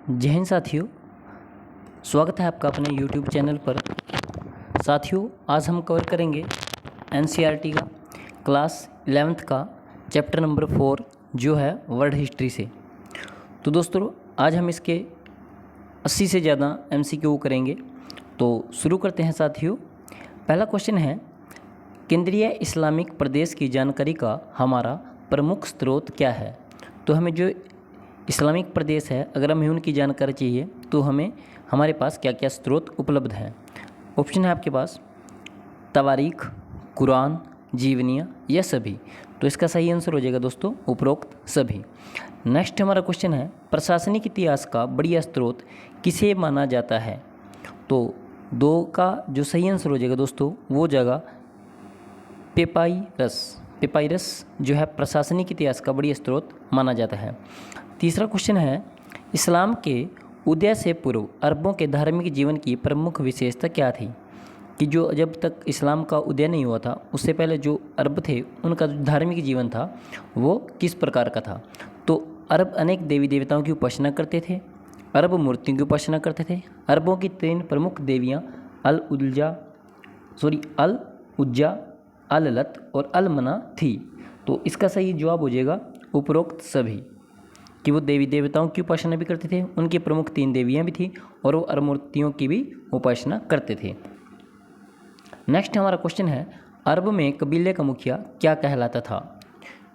जय हिंद साथियों, स्वागत है आपका अपने YouTube चैनल पर। साथियों, आज हम कवर करेंगे NCERT का क्लास 11th का चैप्टर नंबर 4 जो है वर्ल्ड हिस्ट्री से। तो दोस्तों, आज हम इसके 80 से ज़्यादा MCQ करेंगे। तो शुरू करते हैं साथियों। पहला क्वेश्चन है, केंद्रीय इस्लामिक प्रदेश की जानकारी का हमारा प्रमुख स्रोत क्या है। तो हमें जो इस्लामिक प्रदेश है, अगर हमें उनकी जानकारी चाहिए तो हमें हमारे पास क्या क्या स्रोत उपलब्ध हैं। ऑप्शन है आपके पास तवारीख, कुरान, जीवनियाँ या सभी। तो इसका सही आंसर हो जाएगा दोस्तों उपरोक्त सभी। नेक्स्ट हमारा क्वेश्चन है, प्रशासनिक इतिहास का बढ़िया स्रोत किसे माना जाता है। तो 2 का जो सही आंसर हो जाएगा दोस्तों वो जगह पेपाइरस जो है प्रशासनिक इतिहास का बढ़िया स्रोत माना जाता है। तीसरा क्वेश्चन है, इस्लाम के उदय से पूर्व अरबों के धार्मिक जीवन की प्रमुख विशेषता क्या थी। कि जो जब तक इस्लाम का उदय नहीं हुआ था उससे पहले जो अरब थे उनका जो धार्मिक जीवन था वो किस प्रकार का था। तो अरब अनेक देवी देवताओं की उपासना करते थे, अरब मूर्तियों की उपासना करते थे। अरबों की 3 प्रमुख देवियाँ अल उज्जा, अल लत और अल मना थी। तो इसका सही जवाब हो जाएगा उपरोक्त सभी, कि वो देवी देवताओं की उपासना भी करते थे, उनकी प्रमुख 3 देवियाँ भी थी और वो अरब मूर्तियों की भी उपासना करते थे। नेक्स्ट हमारा क्वेश्चन है, अरब में कबीले का मुखिया क्या कहलाता था।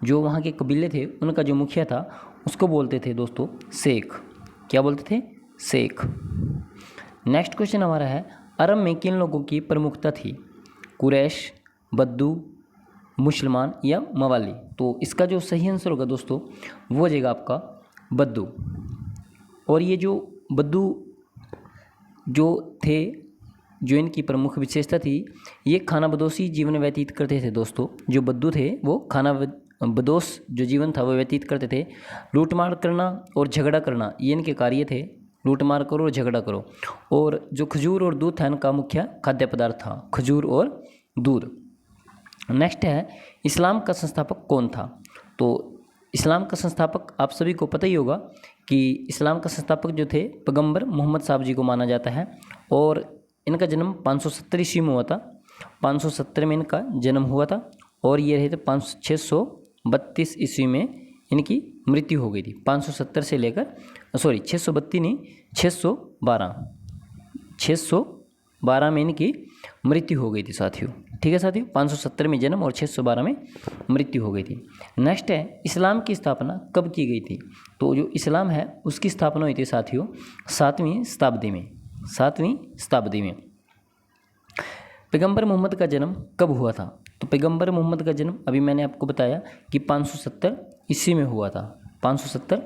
जो वहाँ के कबीले थे उनका जो मुखिया था उसको बोलते थे दोस्तों शेख। क्या बोलते थे? शेख। नेक्स्ट क्वेश्चन हमारा है, अरब में किन लोगों की प्रमुखता थी। कुरैश, बद्दू, मुसलमान या मवाली। तो इसका जो सही आंसर होगा दोस्तों वो हो जाएगा आपका बद्दू। और ये जो बद्दू जो थे, जो इनकी प्रमुख विशेषता थी, ये खानाबदोशी जीवन व्यतीत करते थे दोस्तों। जो बद्दू थे वो खानाबदोश जो जीवन था वो व्यतीत करते थे। लूटमार करना और झगड़ा करना ये इनके कार्य थे। लूटमार करो और झगड़ा करो। और जो खजूर और दूध था इनका मुख्य खाद्य पदार्थ था, खजूर और दूध। नेक्स्ट है, इस्लाम का संस्थापक कौन था। तो इस्लाम का संस्थापक आप सभी को पता ही होगा कि इस्लाम का संस्थापक जो थे पैगंबर मोहम्मद साहब जी को माना जाता है। और इनका जन्म 570 ईस्वी में हुआ था। 570 में इनका जन्म हुआ था और ये रहे थे 632 ईस्वी में इनकी मृत्यु हो गई थी। 570 से लेकर 632 नहीं 612 में इनकी मृत्यु हो गई थी साथियों। ठीक है साथियों, 570 में जन्म और 612 में मृत्यु हो गई थी। नेक्स्ट है, इस्लाम की स्थापना कब की गई थी। तो जो इस्लाम है उसकी स्थापना हुई थी साथियों 7वीं शताब्दी में। पैगंबर मोहम्मद का जन्म कब हुआ था। तो पैगंबर मोहम्मद का जन्म अभी मैंने आपको बताया कि 570 ईस्वी में हुआ था। 570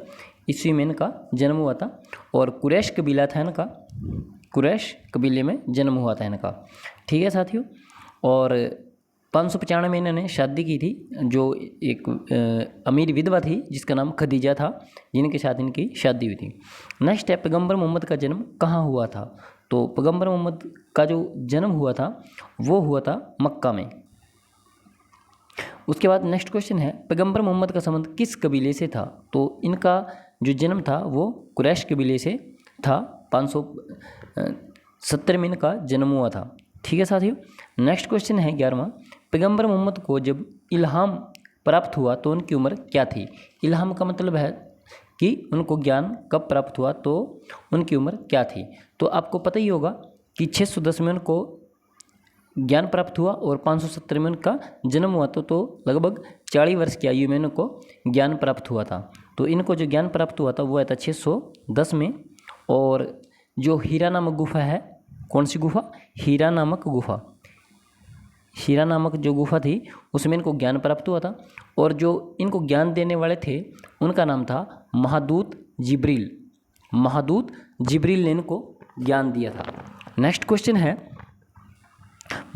ईस्वी में इनका जन्म हुआ था। और कुरैश कबीला था इनका, कुरैश कबीले में जन्म हुआ था इनका। ठीक है साथियों। और 595 में इन्होंने शादी की थी, जो एक अमीर विधवा थी जिसका नाम खदीजा था, जिनके साथ इनकी शादी हुई थी। नेक्स्ट है, पैगंबर मोहम्मद का जन्म कहाँ हुआ था। तो पैगंबर मोहम्मद का जो जन्म हुआ था वो हुआ था मक्का में। उसके बाद नेक्स्ट क्वेश्चन है, पैगंबर मोहम्मद का संबंध किस कबीले से था। तो इनका जो जन्म था वो कुरैश कबीले से था। 570 में इनका जन्म हुआ था। ठीक है साथियों। नेक्स्ट क्वेश्चन है 11वां, पैगंबर मोहम्मद को जब इल्हाम प्राप्त हुआ तो उनकी उम्र क्या थी। इल्हाम का मतलब है कि उनको ज्ञान कब प्राप्त हुआ, तो उनकी उम्र क्या थी। तो आपको पता ही होगा कि 610 में उनको ज्ञान प्राप्त हुआ और 570 में उनका जन्म हुआ तो लगभग 40 वर्ष की आयु में इनको ज्ञान प्राप्त हुआ था। तो इनको जो ज्ञान प्राप्त हुआ था वो आया था 610 में। और जो हीरा नामक गुफा है, कौन सी गुफा? हीरा नामक गुफा। हीरा नामक जो गुफा थी उसमें इनको ज्ञान प्राप्त हुआ था। और जो इनको ज्ञान देने वाले थे उनका नाम था महादूत जिब्रील। महादूत जिब्रील ने इनको ज्ञान दिया था। नेक्स्ट क्वेश्चन है,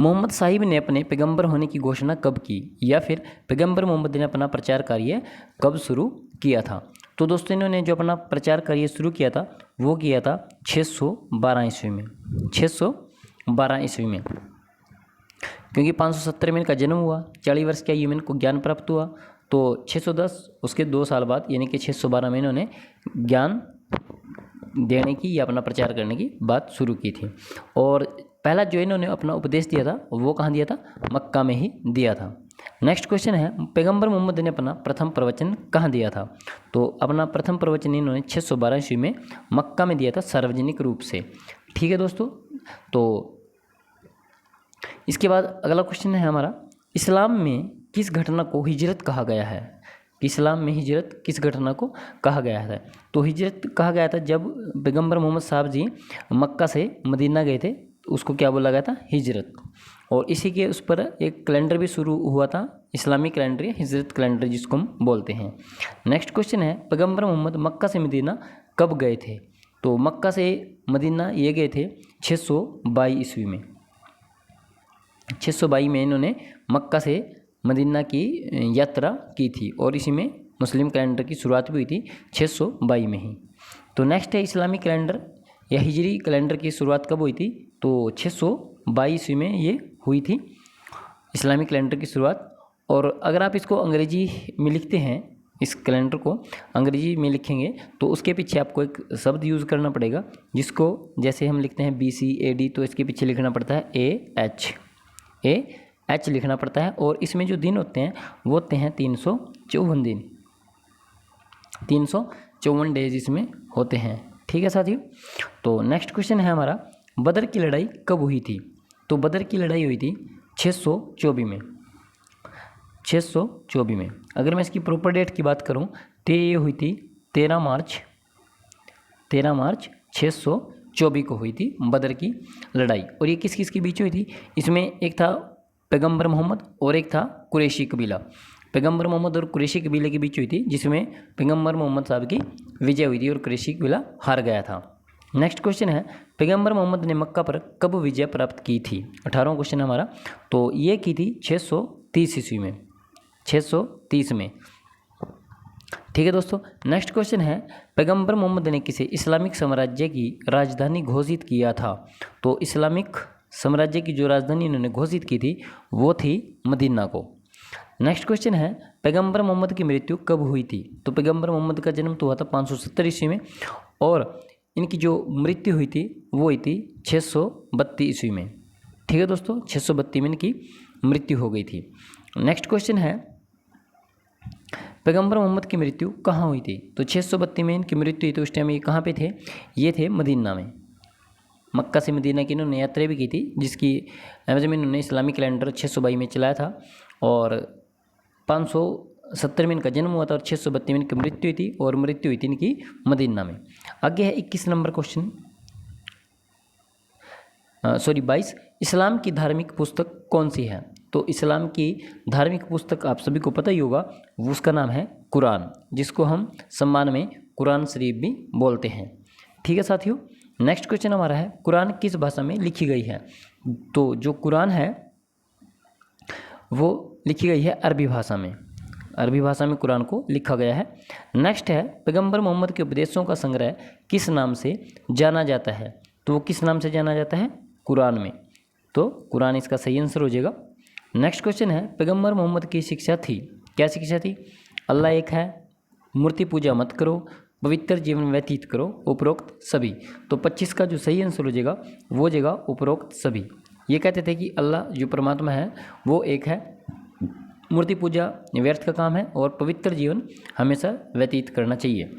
मोहम्मद साहिब ने अपने पैगंबर होने की घोषणा कब की, या फिर पैगंबर मोहम्मद ने अपना प्रचार कार्य कब शुरू किया था। तो दोस्तों, इन्होंने जो अपना प्रचार कार्य शुरू किया था वो किया था 612 ईस्वी में। 612 ईस्वी में, क्योंकि 570 में इनका जन्म हुआ, 40 वर्ष की आयु में इनको ज्ञान प्राप्त हुआ। तो 610 उसके 2 साल बाद यानी कि 612 में इन्होंने ज्ञान देने की या अपना प्रचार करने की बात शुरू की थी। और पहला जो इन्होंने अपना उपदेश दिया था वो कहाँ दिया था? मक्का में ही दिया था। नेक्स्ट क्वेश्चन है, पैगंबर मोहम्मद ने अपना प्रथम प्रवचन कहाँ दिया था? तो अपना प्रथम प्रवचन इन्होंने 612 ईस्वी में मक्का में दिया था, सार्वजनिक रूप से। ठीक है दोस्तों, तो इसके बाद अगला क्वेश्चन है हमारा, इस्लाम में किस घटना को हिजरत कहा गया है? इस्लाम में हिजरत किस घटना को कहा गया है? तो हिजरत कहा गया था जब पैगंबर मोहम्मद साहब जी मक्का से मदीना गए थे, उसको क्या बोला गया था? हिजरत। और इसी के उस पर एक कैलेंडर भी शुरू हुआ था, इस्लामी कैलेंडर या हिजरत कैलेंडर जिसको हम बोलते हैं। नेक्स्ट क्वेश्चन है, पैगंबर मोहम्मद मक्का से मदीना कब गए थे? तो मक्का से मदीना ये गए थे 622 ईस्वी में। 622 में इन्होंने मक्का से मदीना की यात्रा की थी और इसी में मुस्लिम कैलेंडर की शुरुआत भी हुई थी 622 में ही। तो नेक्स्ट है, इस्लामी कैलेंडर या हिजरी कैलेंडर की शुरुआत कब हुई थी? तो 622 ईस्वी में ये हुई थी इस्लामी कैलेंडर की शुरुआत। और अगर आप इसको अंग्रेजी में लिखते हैं, इस कैलेंडर को अंग्रेजी में लिखेंगे तो उसके पीछे आपको एक शब्द यूज़ करना पड़ेगा, जिसको जैसे हम लिखते हैं BC AD, तो इसके पीछे लिखना पड़ता है AH लिखना पड़ता है। और इसमें जो दिन होते हैं वो होते हैं 354 दिन, 354 डेज इसमें होते हैं। ठीक है साथियों, तो नेक्स्ट क्वेश्चन है हमारा, बदर की लड़ाई कब हुई थी? तो बदर की लड़ाई हुई थी 624 में। 624 में अगर मैं इसकी प्रॉपर डेट की बात करूं तो ये हुई थी 13 मार्च 624 को हुई थी बदर की लड़ाई। और ये किस किस के बीच हुई थी? इसमें एक था पैगंबर मोहम्मद और एक था कुरैशी कबीला। पैगंबर मोहम्मद और कुरैशी कबीले के बीच हुई थी, जिसमें पैगंबर मोहम्मद साहब की विजय हुई थी और कुरैशी कबीला हार गया था। नेक्स्ट क्वेश्चन है, पैगंबर मोहम्मद ने मक्का पर कब विजय प्राप्त की थी? 18वां क्वेश्चन हमारा। तो ये की थी 630 ईस्वी में, 630 में। ठीक है दोस्तों, नेक्स्ट क्वेश्चन है, पैगंबर मोहम्मद ने किसे इस्लामिक साम्राज्य की राजधानी घोषित किया था? तो इस्लामिक साम्राज्य की जो राजधानी इन्होंने घोषित की थी वो थी मदीना को। नेक्स्ट क्वेश्चन है, पैगंबर मोहम्मद की मृत्यु कब हुई थी? तो पैगंबर मोहम्मद का जन्म तो हुआ था 570 ईस्वी में और इनकी जो मृत्यु हुई थी वो हुई थी 632 ईस्वी में। ठीक है दोस्तों, 632 में इनकी मृत्यु हो गई थी। नेक्स्ट क्वेश्चन है, पैगंबर मोहम्मद की मृत्यु कहाँ हुई थी? तो 632 में इनकी मृत्यु हुई, तो उस टाइम ये कहाँ पे थे? ये थे मदीना में। मक्का से मदीना की इन्होंने यात्रा भी की थी, जिसकी एवज में इन्होंने इस्लामी कैलेंडर 622 में चलाया था और 570 में इनका जन्म हुआ था और 632 में इनकी मृत्यु हुई थी और मृत्यु हुई थी इनकी मदीना में। आगे है 21 नंबर क्वेश्चन, 22, इस्लाम की धार्मिक पुस्तक कौन सी है? तो इस्लाम की धार्मिक पुस्तक आप सभी को पता ही होगा, उसका नाम है कुरान, जिसको हम सम्मान में कुरान शरीफ भी बोलते हैं। ठीक है साथियों, नेक्स्ट क्वेश्चन हमारा है, कुरान किस भाषा में लिखी गई है? तो जो कुरान है वो लिखी गई है अरबी भाषा में। अरबी भाषा में कुरान को लिखा गया है। नेक्स्ट है, पैगंबर मोहम्मद के उपदेशों का संग्रह किस नाम से जाना जाता है? तो वो किस नाम से जाना जाता है? कुरान में। तो कुरान इसका सही आंसर हो जाएगा। नेक्स्ट क्वेश्चन है, पैगंबर मोहम्मद की शिक्षा थी, क्या शिक्षा थी? अल्लाह एक है, मूर्ति पूजा मत करो, पवित्र जीवन व्यतीत करो, उपरोक्त सभी। तो 25 का जो सही आंसर हो जाएगा वो हो जाएगा उपरोक्त सभी। ये कहते थे कि अल्लाह जो परमात्मा है वो एक है, मूर्ति पूजा व्यर्थ का काम है और पवित्र जीवन हमेशा व्यतीत करना चाहिए।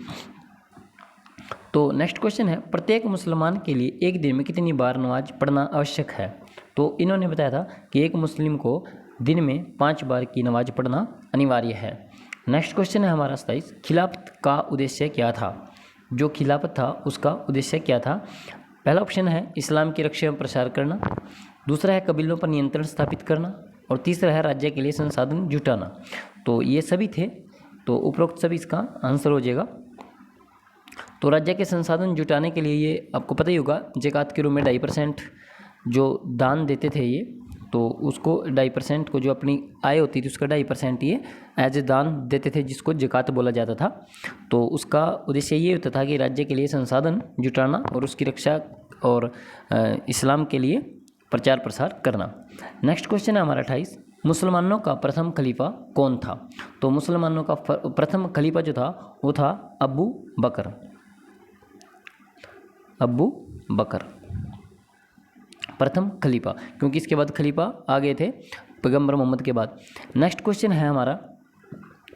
तो नेक्स्ट क्वेश्चन है, प्रत्येक मुसलमान के लिए एक दिन में कितनी बार नमाज पढ़ना आवश्यक है? तो इन्होंने बताया था कि एक मुस्लिम को दिन में 5 बार की नमाज पढ़ना अनिवार्य है। नेक्स्ट क्वेश्चन है हमारा 27, खिलाफत का उद्देश्य क्या था? जो खिलाफत था उसका उद्देश्य क्या था? पहला ऑप्शन है इस्लाम की रक्षा एवं प्रसार करना, दूसरा है कबीलों पर नियंत्रण स्थापित करना और तीसरा है राज्य के लिए संसाधन जुटाना। तो ये सभी थे, तो उपरोक्त सभी इसका आंसर हो जाएगा। तो राज्य के संसाधन जुटाने के लिए ये आपको पता ही होगा, ज़कात के रूप में 2.5% जो दान देते थे ये, तो उसको 2.5% को जो अपनी आय होती थी उसका 2.5% ये एज ए दान देते थे, जिसको ज़कात बोला जाता था। तो उसका उद्देश्य ये होता था कि राज्य के लिए संसाधन जुटाना और उसकी रक्षा और इस्लाम के लिए प्रचार प्रसार करना। नेक्स्ट क्वेश्चन है हमारा 28, मुसलमानों का प्रथम खलीफा कौन था? तो मुसलमानों का प्रथम खलीफा जो था वो था अबू बकर। अबू बकर प्रथम खलीफा, क्योंकि इसके बाद खलीफा आ गए थे पैगंबर मोहम्मद के बाद। नेक्स्ट क्वेश्चन है हमारा,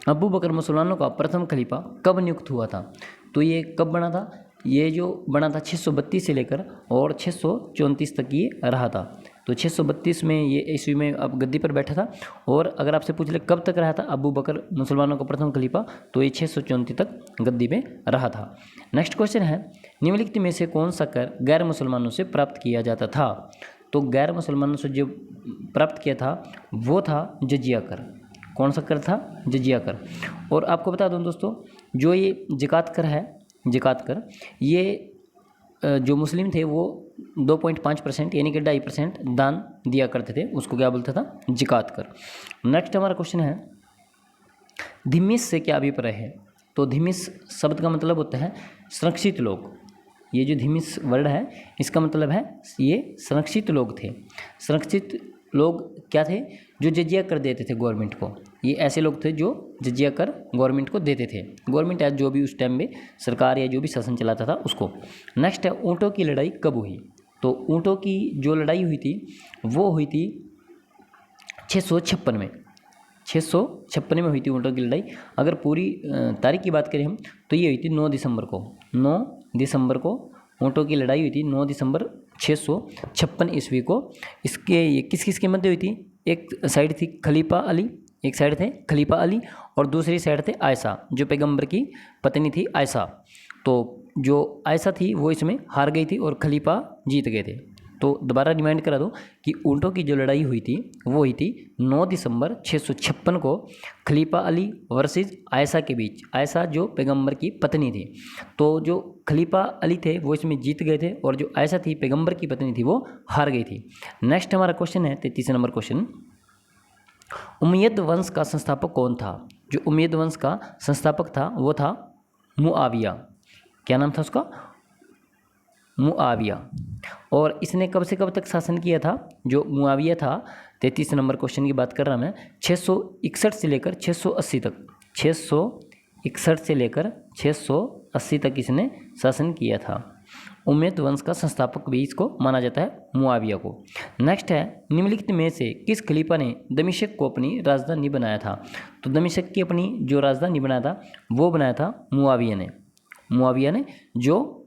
अबू बकर मुसलमानों का प्रथम खलीफा कब नियुक्त हुआ था? तो ये कब बना था? ये जो बना था 632 से लेकर और 634 तक ये रहा था। तो 632 में ये ईस्वी में अब गद्दी पर बैठा था। और अगर आपसे पूछ ले कब तक रहा था अबू बकर मुसलमानों का प्रथम खलीफा, तो ये 634 तक गद्दी में रहा था। नेक्स्ट क्वेश्चन है, निम्नलिखित में से कौन सा कर गैर मुसलमानों से प्राप्त किया जाता था? तो गैर मुसलमानों से जो प्राप्त किया था वो था जजिया कर। कौन सा कर था? जजिया कर। और आपको बता दूं दोस्तों, जो ये ज़कात कर है, ज़कात कर, ये जो मुस्लिम थे वो 2.5% यानी कि 2.5% दान दिया करते थे, उसको क्या बोलता था? ज़कात कर। नेक्स्ट हमारा क्वेश्चन है, धिमिस से क्या अभिप्राय है? तो धिमिस शब्द का मतलब होता है संरक्षित लोग। ये जो धिमिस वर्ड है इसका मतलब है ये संरक्षित लोग थे। संरक्षित लोग क्या थे? जो जजिया कर देते थे गवर्नमेंट को। ये ऐसे लोग थे जो जजिया कर गवर्नमेंट को देते थे। गवर्नमेंट या जो भी उस टाइम में सरकार या जो भी शासन चलाता था उसको। नेक्स्ट है, ऊँटों की लड़ाई कब हुई? तो ऊँटों की जो लड़ाई हुई थी वो हुई थी 656 में। 656 में हुई थी ऊँटों की लड़ाई। अगर पूरी तारीख की बात करें हम तो ये हुई थी 9 दिसंबर को। 9 दिसंबर को ऊँटों की लड़ाई हुई थी, 9 दिसंबर 656 ईस्वी को। इसके ये किस किस के मध्य हुई थी? एक साइड थी खलीफा अली, एक साइड थे खलीफा अली और दूसरी साइड थे आयशा, जो पैगंबर की पत्नी थी आयशा। तो जो आयशा थी वो इसमें हार गई थी और खलीफा जीत गए थे। तो दोबारा रिमाइंड करा दो कि ऊँटों की जो लड़ाई हुई थी वो हुई थी 9 दिसंबर 656 को खलीफा अली वर्सेस आयशा के बीच। आयशा जो पैगंबर की पत्नी थी। तो जो खलीफा अली थे वो इसमें जीत गए थे और जो आयशा थी पैगंबर की पत्नी थी वो हार गई थी। नेक्स्ट हमारा क्वेश्चन है 33 नंबर क्वेश्चन, उमैयद वंश का संस्थापक कौन था? जो उमैयद वंश का संस्थापक था वो था मुआविया। क्या नाम था उसका? मुआविया। और इसने कब से कब तक शासन किया था? जो मुआविया था, 33 नंबर क्वेश्चन की बात कर रहा मैं, 661 से लेकर 680 तक। 661 से लेकर 680 तक इसने शासन किया था। उमैयद वंश का संस्थापक भी इसको माना जाता है, मुआविया को। नेक्स्ट है, निम्नलिखित में से किस खलीफा ने दमिश्क को अपनी राजधानी बनाया था? तो दमिश्क की अपनी जो राजधानी बनाया था वो बनाया था मुआविया ने। मुआविया ने, जो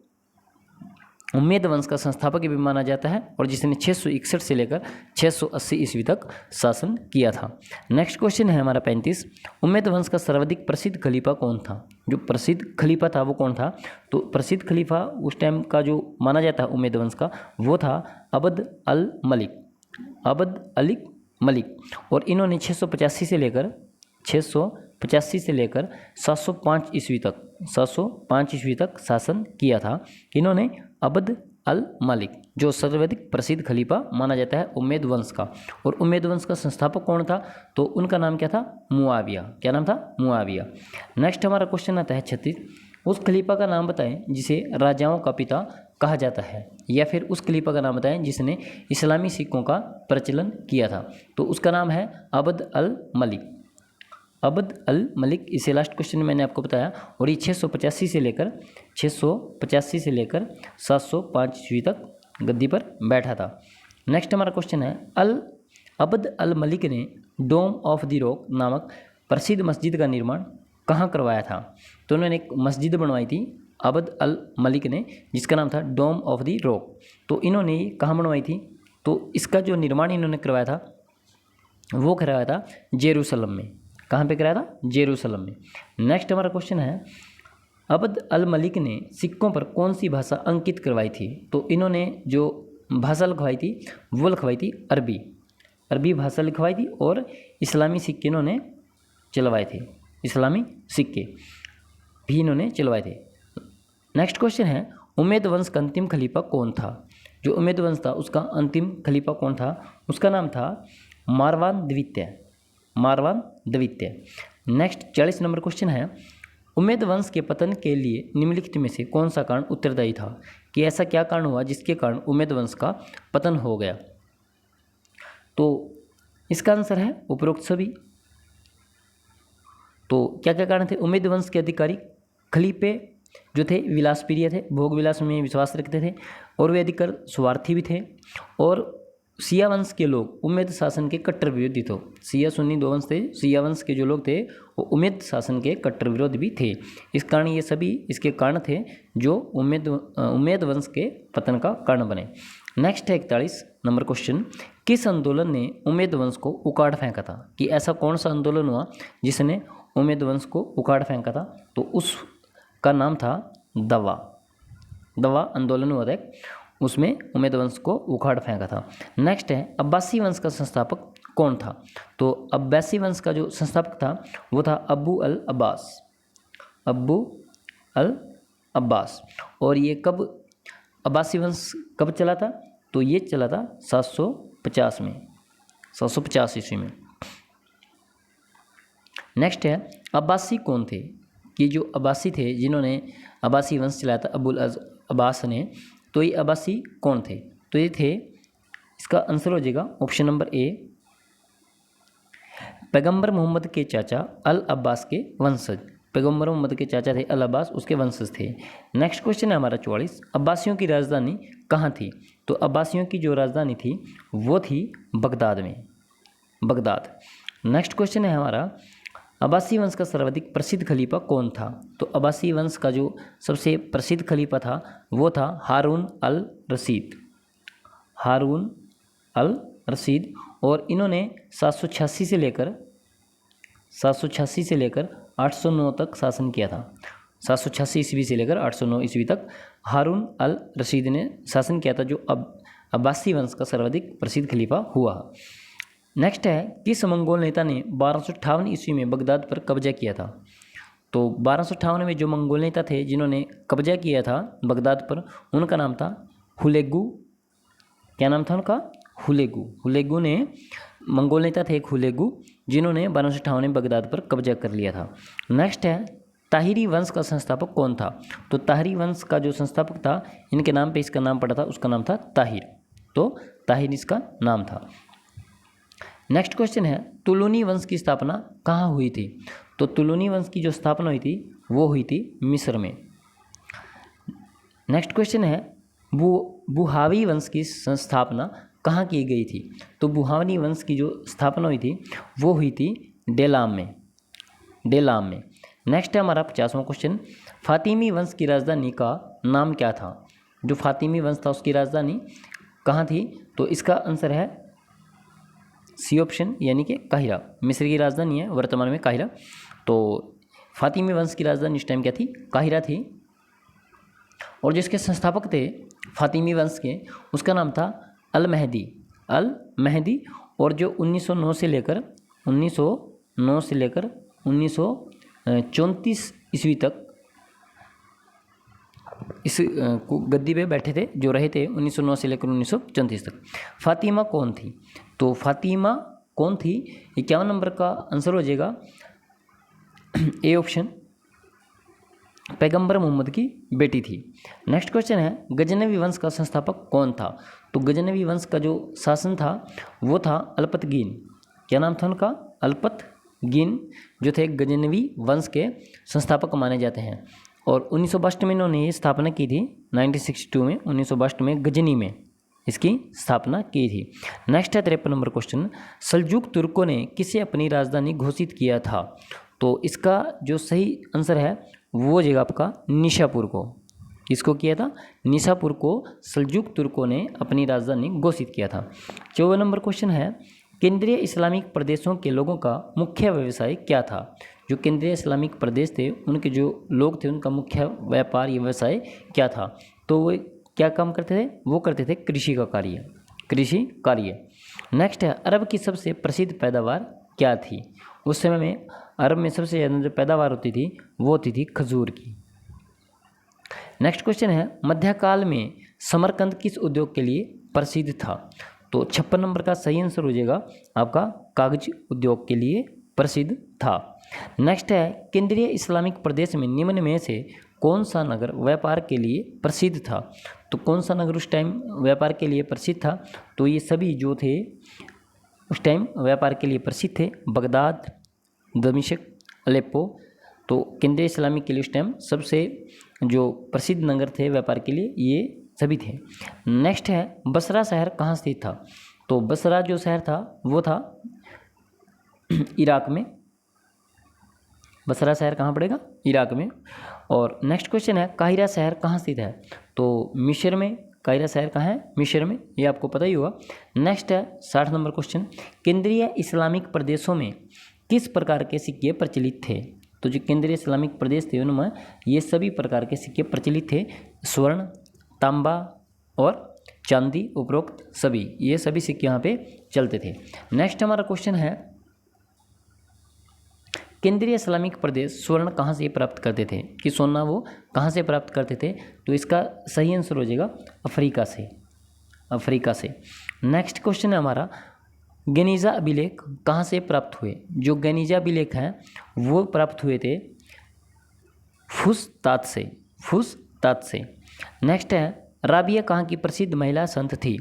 उमैयद वंश का संस्थापक भी माना जाता है और जिसने 661 से लेकर 680 ईस्वी तक शासन किया था। नेक्स्ट क्वेश्चन है हमारा 35, उमैयद वंश का सर्वाधिक प्रसिद्ध खलीफा कौन था? जो प्रसिद्ध खलीफा था वो कौन था? तो प्रसिद्ध खलीफा उस टाइम का जो माना जाता है उमैयद वंश का वो था अब्द अल मलिक। अब्द अल मलिक। और इन्होंने 685 से लेकर 705 ईस्वी तक 705 ईस्वी तक शासन किया था। इन्होंने अब्द अल मलिक, जो सर्वाधिक प्रसिद्ध खलीफा माना जाता है उमैयद वंश का। और उमैयद वंश का संस्थापक कौन था? तो उनका नाम क्या था? मुआविया। क्या नाम था? मुआविया। नेक्स्ट हमारा क्वेश्चन आता है 36, उस खलीफा का नाम बताएं जिसे राजाओं का पिता कहा जाता है, या फिर उस खलीफा का नाम बताएं जिसने इस्लामी सिक्कों का प्रचलन किया था। तो उसका नाम है अब्द अल मलिक। अब्द अल मलिक, इसे लास्ट क्वेश्चन में मैंने आपको बताया। और ये 685 से लेकर 705 ईस्वी तक गद्दी पर बैठा था। नेक्स्ट हमारा क्वेश्चन है, अब्द अल मलिक ने डोम ऑफ द रॉक नामक प्रसिद्ध मस्जिद का निर्माण कहाँ करवाया था? तो उन्होंने एक मस्जिद बनवाई थी अब्द अल मलिक ने, जिसका नाम था डोम ऑफ द रॉक। तो इन्होंने कहाँ बनवाई थी? तो इसका जो निर्माण इन्होंने करवाया था वो करवाया था जेरूसलम में। कहाँ पे कराया था? जेरूसलम में। नेक्स्ट हमारा क्वेश्चन है, अब्द अल मलिक ने सिक्कों पर कौन सी भाषा अंकित करवाई थी? तो इन्होंने जो भाषा लिखवाई थी वो लिखवाई थी अरबी। अरबी भाषा लिखवाई थी और इस्लामी सिक्के इन्होंने चलवाए थे। इस्लामी सिक्के भी इन्होंने चलवाए थे। नेक्स्ट क्वेश्चन है, उमैयद वंश का अंतिम खलीफा कौन था? जो उमैयद वंश था उसका अंतिम खलीफा कौन था? उसका नाम था मारवान द्वितीय। मारवान द्वितीय। नेक्स्ट 40 नंबर क्वेश्चन है, उमैयद वंश के पतन के लिए निम्नलिखित में से कौन सा कारण उत्तरदायी था? कि ऐसा क्या कारण हुआ जिसके कारण उमैयद वंश का पतन हो गया? तो इसका आंसर है उपरोक्त सभी। तो क्या क्या कारण थे? उमैयद वंश के अधिकारी खलीफे जो थे विलासप्रिय थे, भोग विलास में विश्वास रखते थे और वे अधिकतर स्वार्थी भी थे। और सिया वंश के लोग उम्मैद शासन के कट्टर विरोधी थे। सिया सुन्नी दो वंश थे, सिया वंश के जो लोग थे वो उम्मैद शासन के कट्टर विरोधी भी थे। इस कारण ये सभी इसके कारण थे जो उम्मैद वंश के पतन का कारण बने। नेक्स्ट है 41 नंबर क्वेश्चन, किस आंदोलन ने उम्मैद वंश को उखाड़ फेंका था? कि ऐसा कौन सा आंदोलन हुआ जिसने उम्मैद वंश को उखाड़ फेंका था? तो उसका नाम था दवा आंदोलन हुआ था, उसमें उम्मैद वंश को उखाड़ फेंका था। नेक्स्ट है अब्बासी वंश का संस्थापक कौन था? तो अब्बासी वंश का जो संस्थापक था वो था अबू अल अब्बास। और ये कब अब्बासी वंश कब चला था? तो ये चला था 750 ईस्वी में। नेक्स्ट है अब्बासी कौन थे? कि जो अब्बासी थे जिन्होंने अब्बासी वंश चलाया था अबुल अब्बास ने, तो ये अब्बासी कौन थे? तो ये थे, इसका आंसर हो जाएगा ऑप्शन नंबर ए, पैगंबर मोहम्मद के चाचा अल अब्बास के वंशज। पैगंबर मोहम्मद के चाचा थे अल अब्बास, उसके वंशज थे। नेक्स्ट क्वेश्चन है हमारा 44, अब्बासियों की राजधानी कहाँ थी? तो अब्बासियों की जो राजधानी थी वो थी बगदाद में, बगदाद। नेक्स्ट क्वेश्चन है हमारा, अब्बासी वंश का सर्वाधिक प्रसिद्ध खलीफा कौन था? तो अब्बासी वंश का जो सबसे प्रसिद्ध खलीफा था वो था हारून अल रशीद। और इन्होंने 786 से लेकर 809 तक शासन किया था। 786 ईस्वी से लेकर 809 ईस्वी तक हारून अल रशीद ने शासन किया था, जो अब्बासी वंश का सर्वाधिक प्रसिद्ध खलीफा हुआ। नेक्स्ट है, किस मंगोल नेता ने 1258 ईस्वी में बगदाद पर कब्जा किया था? तो 1258 में जो मंगोल नेता थे जिन्होंने कब्जा किया था बगदाद पर, उनका नाम था हुलेगु। क्या नाम था उनका? हुलेगु ने, मंगोल नेता थे एक हुलेगु, जिन्होंने 1258 में बगदाद पर कब्जा कर लिया था। नेक्स्ट है, ताहिरी वंश का संस्थापक कौन था? तो ताहिरी वंश का जो संस्थापक था, इनके नाम पे इसका नाम पड़ा था, उसका नाम था ताहिर। तो ताहिर इसका नाम था। नेक्स्ट क्वेश्चन है, तुलूनी वंश की स्थापना कहाँ हुई थी? तो तुलूनी वंश की जो स्थापना हुई थी वो हुई थी मिस्र में। नेक्स्ट क्वेश्चन है, बुहावी वंश की स्थापना कहाँ की गई थी? तो बुहावी वंश की जो स्थापना हुई थी वो हुई थी डेलाम में। नेक्स्ट है हमारा 50वां क्वेश्चन, फातिमी वंश की राजधानी का नाम क्या था? जो फातिमी वंश था उसकी राजधानी कहाँ थी? तो इसका आंसर है सी ऑप्शन, यानी कि काहिरा। मिस्र की राजधानी है वर्तमान में काहिरा। तो फातिमी वंश की राजधानी इस टाइम क्या थी? काहिरा थी। और जिसके संस्थापक थे फातिमी वंश के, उसका नाम था अल महदी। और जो 1909 से लेकर 1934 ईस्वी तक इस गद्दी पे बैठे थे, जो रहे थे 1909 से लेकर 1934 तक। फातिमा कौन थी? तो फातिमा कौन थी? 51 नंबर का आंसर हो जाएगा ए ऑप्शन, पैगंबर मोहम्मद की बेटी थी। नेक्स्ट क्वेश्चन है, गजनवी वंश का संस्थापक कौन था? तो गजनवी वंश का जो शासन था वो था अल्पतगीन। क्या नाम था उनका? अल्पतगीन, जो थे गजनवी वंश के संस्थापक माने जाते हैं। और 1962 में इन्होंने ये स्थापना की थी, 1962 में 1962 में गजनी में इसकी स्थापना की थी। नेक्स्ट है 53 नंबर क्वेश्चन, सल्जुक तुर्कों ने किसे अपनी राजधानी घोषित किया था? तो इसका जो सही आंसर है वो हो जाएगा आपका निशापुर को। किसको किया था? निशापुर को सल्जुक तुर्कों ने अपनी राजधानी घोषित किया था। 54 नंबर क्वेश्चन है, केंद्रीय इस्लामिक प्रदेशों के लोगों का मुख्य व्यवसाय क्या था? जो केंद्रीय इस्लामिक प्रदेश थे उनके जो लोग थे उनका मुख्य व्यापार या व्यवसाय क्या था? तो वो क्या काम करते थे? वो करते थे कृषि कार्य। नेक्स्ट है, अरब की सबसे प्रसिद्ध पैदावार क्या थी? उस समय में अरब में सबसे ज़्यादा जो पैदावार होती थी वो होती थी खजूर की। नेक्स्ट क्वेश्चन है, मध्यकाल में समरकंद किस उद्योग के लिए प्रसिद्ध था? तो 56 नंबर का सही आंसर हो जाएगा आपका कागज उद्योग के लिए प्रसिद्ध था। नेक्स्ट है, केंद्रीय इस्लामिक प्रदेश में निम्न में से कौन सा नगर व्यापार के लिए प्रसिद्ध था? तो कौन सा नगर उस टाइम व्यापार के लिए प्रसिद्ध था? तो ये सभी जो थे उस टाइम व्यापार के लिए प्रसिद्ध थे, बगदाद, दमिश्क, अलेप्पो। तो केंद्रीय इस्लामिक के लिए उस टाइम सबसे जो प्रसिद्ध नगर थे व्यापार के लिए, ये सभी थे। नेक्स्ट है बसरा शहर कहाँ स्थित था। तो बसरा जो शहर था वो था इराक में। बसरा शहर कहाँ पड़ेगा, इराक में। और नेक्स्ट क्वेश्चन है काहिरा शहर कहाँ स्थित है। तो मिस्र में। काहिरा शहर कहाँ है, मिस्र में, ये आपको पता ही होगा। नेक्स्ट है 60 नंबर क्वेश्चन, केंद्रीय इस्लामिक प्रदेशों में किस प्रकार के सिक्के प्रचलित थे। तो जो केंद्रीय इस्लामिक प्रदेश थे उनमें ये सभी प्रकार के सिक्के प्रचलित थे, स्वर्ण, तांबा और चांदी, उपरोक्त सभी, ये सभी सिक्के यहाँ पे चलते थे। नेक्स्ट हमारा क्वेश्चन है केंद्रीय इस्लामिक प्रदेश स्वर्ण कहाँ से प्राप्त करते थे, कि सोना वो कहाँ से प्राप्त करते थे। तो इसका सही आंसर हो जाएगा अफ्रीका से, अफ्रीका से। नेक्स्ट क्वेश्चन है हमारा गेनीजा अभिलेख कहाँ से प्राप्त हुए। जो गेनीजा अभिलेख हैं वो प्राप्त हुए थे फुसतात से, फुसतात से। नेक्स्ट है राबिया कहाँ की प्रसिद्ध महिला संत थी।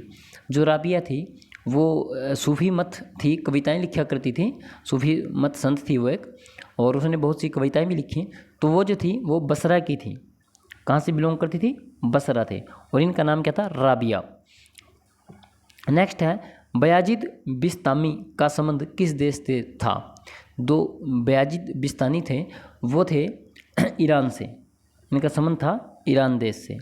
जो राबिया थी वो सूफी मत थी, कविताएं लिखा करती थी, सूफी मत संत थी वो एक, और उसने बहुत सी कविताएं भी लिखी। तो वो जो थी वो बसरा की थी। कहाँ से बिलोंग करती थी, बसरा थे, और इनका नाम क्या था, राबिया। नेक्स्ट है बयाजिद बिस्तामी का संबंध किस देश से था। दो बयाजिद बिस्तानी थे वो थे ईरान से, इनका संबंध था ईरान देश से।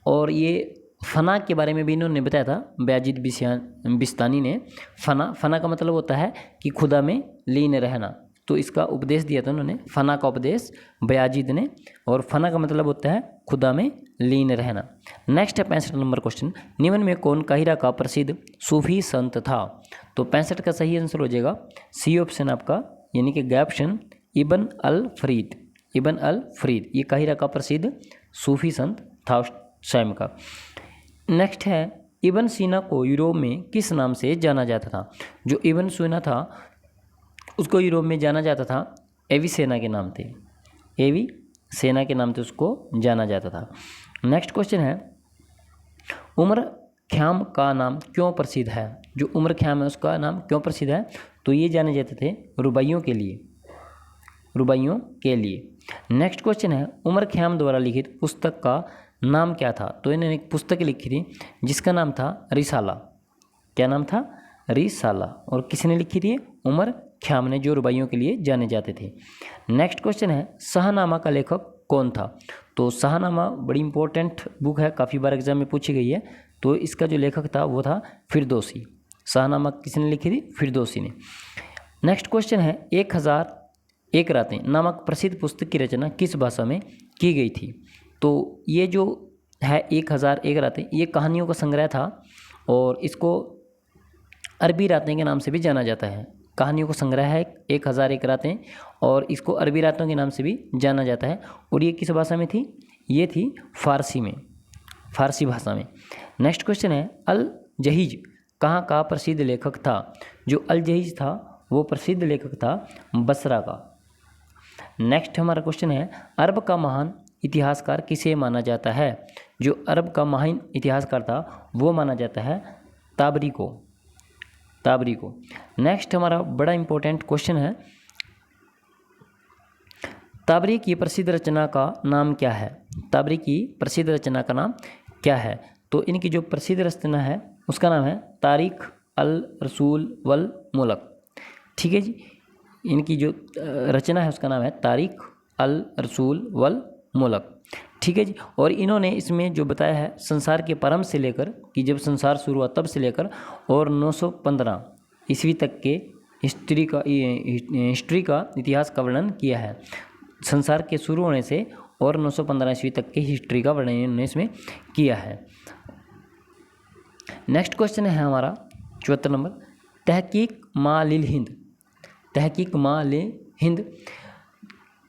और ये फ़ना के बारे में भी इन्होंने बताया था, बयाजिद बिस्तानी ने। फ़ना का मतलब होता है कि खुदा में लीन रहना, तो इसका उपदेश दिया था उन्होंने, फ़ना का उपदेश बयाजिद ने, और फ़ना का मतलब होता है खुदा में लीन रहना। नेक्स्ट है 65 नंबर क्वेश्चन, निम्न में कौन काहिरा का प्रसिद्ध सूफी संत था। तो 65 का सही आंसर हो जाएगा सी ऑप्शन आपका, यानी कि गैप ऑप्शन, इब्न अल फरीद। इब्न अल फरीद ये काहिरा का प्रसिद्ध सूफी संत था उस टाइम का। नेक्स्ट है इब्न सीना को यूरोप में किस नाम से जाना जाता था। जो इब्न सीना था उसको यूरोप में जाना जाता था एविसेना के नाम से, एविसेना के नाम से उसको जाना जाता था। नेक्स्ट क्वेश्चन है उमर ख़्याम का नाम क्यों प्रसिद्ध है। जो उमर ख़्याम है उसका नाम क्यों प्रसिद्ध है। तो ये जाने जाते थे रुबाइयों के लिए, रुबाइयों के लिए। नेक्स्ट क्वेश्चन है उमर ख़्याम द्वारा लिखित पुस्तक का नाम क्या था। तो इन्होंने एक पुस्तक लिखी थी जिसका नाम था रिसाला। क्या नाम था, रिसाला। और किसने लिखी थी, उमर ख़्याम ने, जो रुबाइयों के लिए जाने जाते थे। नेक्स्ट क्वेश्चन है शाहनामा का लेखक कौन था। तो शाहनामा बड़ी इंपॉर्टेंट बुक है, काफ़ी बार एग्जाम में पूछी गई है। तो इसका जो लेखक था वो था फिरदौसी। शाहनामा किसने लिखी थी, फिरदौसी ने। नेक्स्ट क्वेश्चन है 1001 रातें नामक प्रसिद्ध पुस्तक की रचना किस भाषा में की गई थी। तो ये जो है 1001 रातें ये कहानियों का संग्रह था, और इसको अरबी रातें के नाम से भी जाना जाता है। कहानियों का संग्रह है 1001 रातें, और इसको अरबी रातों के नाम से भी जाना जाता है। और ये किस भाषा में थी, ये थी फारसी में, फारसी भाषा में। नेक्स्ट क्वेश्चन है अल जहीज कहाँ का प्रसिद्ध लेखक था। जो अल जहीज था वो प्रसिद्ध लेखक था बसरा का। नेक्स्ट हमारा क्वेश्चन है अरब का महान इतिहासकार किसे माना जाता है। जो अरब का महान इतिहासकार था वो माना जाता है ताबरी को, ताबरी को। नेक्स्ट हमारा बड़ा इंपॉर्टेंट क्वेश्चन है ताबरी की प्रसिद्ध रचना का नाम क्या है। ताबरी की प्रसिद्ध रचना का नाम क्या है। तो इनकी जो प्रसिद्ध रचना है उसका नाम है तारीख अल रसूल वल मुल्क। ठीक है जी, इनकी जो रचना है उसका नाम है तारीख अल रसूल वल मुल्क। ठीक है जी। और इन्होंने इसमें जो बताया है संसार के प्रारंभ से लेकर, कि जब संसार शुरू हुआ तब से लेकर, और 915 ईस्वी तक के हिस्ट्री का इतिहास का वर्णन किया है। संसार के शुरू होने से और 915 ईस्वी तक के हिस्ट्री का वर्णन इन्होंने इसमें किया है। नेक्स्ट क्वेश्चन है हमारा 74 नंबर, तहकीक मा लिल हिंद। तहकीक मा लिल हिंद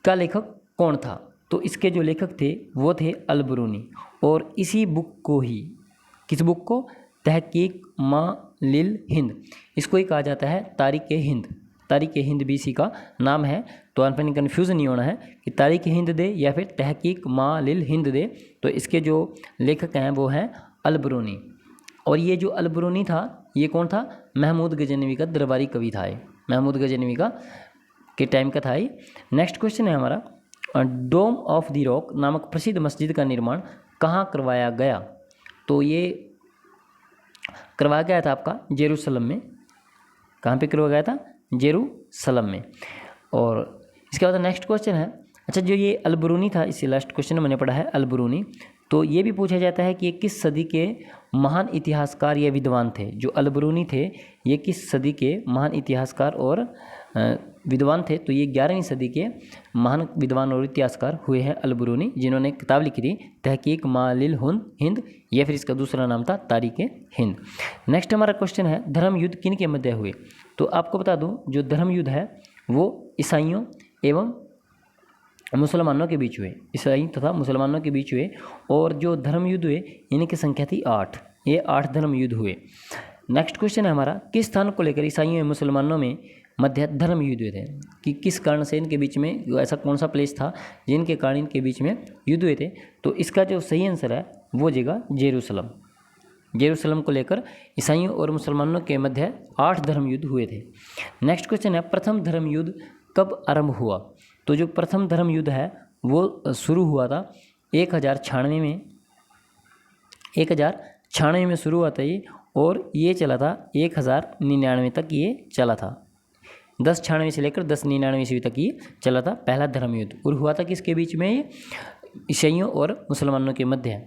का लेखक कौन था। तो इसके जो लेखक थे वो थे अल बरूनी, और इसी बुक को ही, किस बुक को, तहकीक मा लिल हिंद, इसको ही कहा जाता है तारीख हिंद। तारीख हिंद भी इसी का नाम है। तो आपको कन्फ्यूज़न नहीं होना है कि तारीख हिंद दे या फिर तहकीक मा लिल हिंद दे। तो इसके जो लेखक हैं वो हैं अल बरूनी। और ये जो अल बरूनी था ये कौन था, महमूद गजनवी का दरबारी कवि था। महमूद गजनवी का के टाइम का था ये। नेक्स्ट क्वेश्चन है हमारा डोम ऑफ द रॉक नामक प्रसिद्ध मस्जिद का निर्माण कहाँ करवाया गया? तो ये करवाया गया था आपका जेरूसलम में। कहाँ पे करवाया गया था? जेरूसलम में। और इसके बाद नेक्स्ट क्वेश्चन है, अच्छा जो ये अल-बिरूनी था, इसी लास्ट क्वेश्चन में मैंने पढ़ा है अल-बिरूनी, तो ये भी पूछा जाता है कि ये किस सदी के महान इतिहासकार या विद्वान थे? जो अल-बिरूनी थे ये किस सदी के महान इतिहासकार और विद्वान थे? तो ये 11वीं सदी के महान विद्वान और इतिहासकार हुए हैं अल-बिरूनी, जिन्होंने किताब लिखी थी तहकीक मालिल हिंद, या फिर इसका दूसरा नाम था तारीख़ हिंद। नेक्स्ट हमारा क्वेश्चन है, धर्म युद्ध किन के मध्य हुए? तो आपको बता दूं जो धर्म युद्ध है वो ईसाइयों एवं मुसलमानों के बीच हुए, ईसाई तथा मुसलमानों के बीच हुए। और जो धर्म युद्ध हुए इनकी संख्या थी 8, ये 8 धर्म युद्ध हुए। नेक्स्ट क्वेश्चन है हमारा, किस स्थान को लेकर ईसाइयों एवं मुसलमानों में मध्य धर्म युद्ध हुए थे? कि किस कारण से इनके बीच में, ऐसा कौन सा प्लेस था जिनके कारण इनके बीच में युद्ध हुए थे? तो इसका जो सही आंसर है वो जगह जेरूसलम। जेरूसलम को लेकर ईसाइयों और मुसलमानों के मध्य 8 धर्म युद्ध हुए थे। नेक्स्ट क्वेश्चन है, प्रथम धर्म युद्ध कब आरंभ हुआ? तो जो प्रथम धर्म युद्ध है वो शुरू हुआ था 1096 में, 1096 में शुरू हुआ था ये, और ये चला था 1099 तक ये चला था। 1096 से लेकर 1099 ईस्वी तक ये चला था पहला धर्म युद्ध। और हुआ था किसके बीच में? ये ईसाइयों और मुसलमानों के मध्य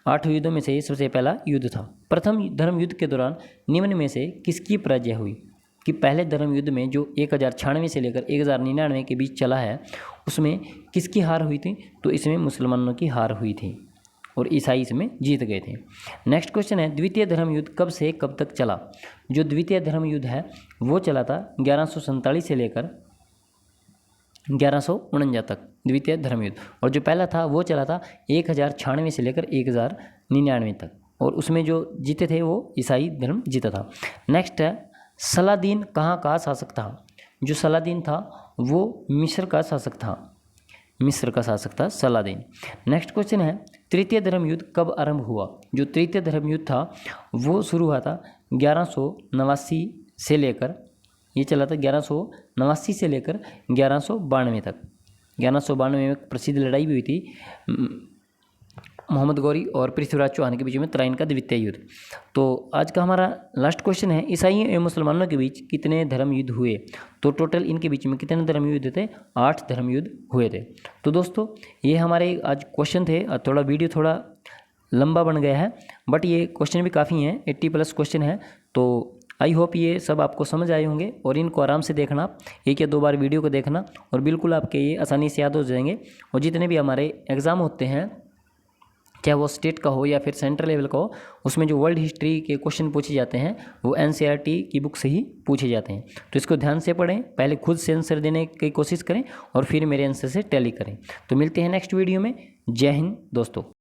8 युद्धों में से ये सबसे पहला युद्ध था। प्रथम धर्म युद्ध के दौरान निम्न में से किसकी पराजय हुई? कि पहले धर्म युद्ध में जो 1096 से लेकर 1099 के बीच चला है उसमें किसकी हार हुई थी? तो इसमें मुसलमानों की हार हुई थी और ईसाई इसमें जीत गए थे। नेक्स्ट क्वेश्चन है, द्वितीय धर्म युद्ध कब से कब तक चला? जो द्वितीय धर्म युद्ध है वो चला था 1147 से लेकर 1149 तक द्वितीय धर्म युद्ध। और जो पहला था वो चला था 1096 से लेकर 1099 तक, और उसमें जो जीते थे वो ईसाई धर्म जीता था। नेक्स्ट है, सलादीन कहाँ का शासक था? जो सलादीन था वो मिस्र का शासक था, मिस्र का शासक था सलादीन। नेक्स्ट क्वेश्चन है, तृतीय धर्म युद्ध कब आरंभ हुआ? जो तृतीय धर्म युद्ध था वो शुरू हुआ था 1189 से लेकर, ये चला था 1189 से लेकर 1192 तक। 1192 में एक प्रसिद्ध लड़ाई भी हुई थी मोहम्मद गौरी और पृथ्वीराज चौहान के बीच में, तराइन का द्वितीय युद्ध। तो आज का हमारा लास्ट क्वेश्चन है, ईसाइयों एवं मुसलमानों के बीच कितने धर्म युद्ध हुए? तो टोटल इनके बीच में कितने धर्म युद्ध थे? 8 धर्म युद्ध हुए थे। तो दोस्तों ये हमारे आज क्वेश्चन थे, थोड़ा वीडियो थोड़ा लंबा बन गया है, बट ये क्वेश्चन भी काफ़ी हैं, 80+ क्वेश्चन है। तो आई होप ये सब आपको समझ आए होंगे, और इनको आराम से देखना, 1 या 2 बार वीडियो को देखना, और बिल्कुल आपके ये आसानी से याद हो जाएंगे। और जितने भी हमारे एग्ज़ाम होते हैं, चाहे वो स्टेट का हो या फिर सेंट्रल लेवल का हो, उसमें जो वर्ल्ड हिस्ट्री के क्वेश्चन पूछे जाते हैं वो NCERT की बुक से ही पूछे जाते हैं। तो इसको ध्यान से पढ़ें, पहले खुद से आंसर देने की कोशिश करें और फिर मेरे आंसर से टैली करें। तो मिलते हैं नेक्स्ट वीडियो में। जय हिंद दोस्तों।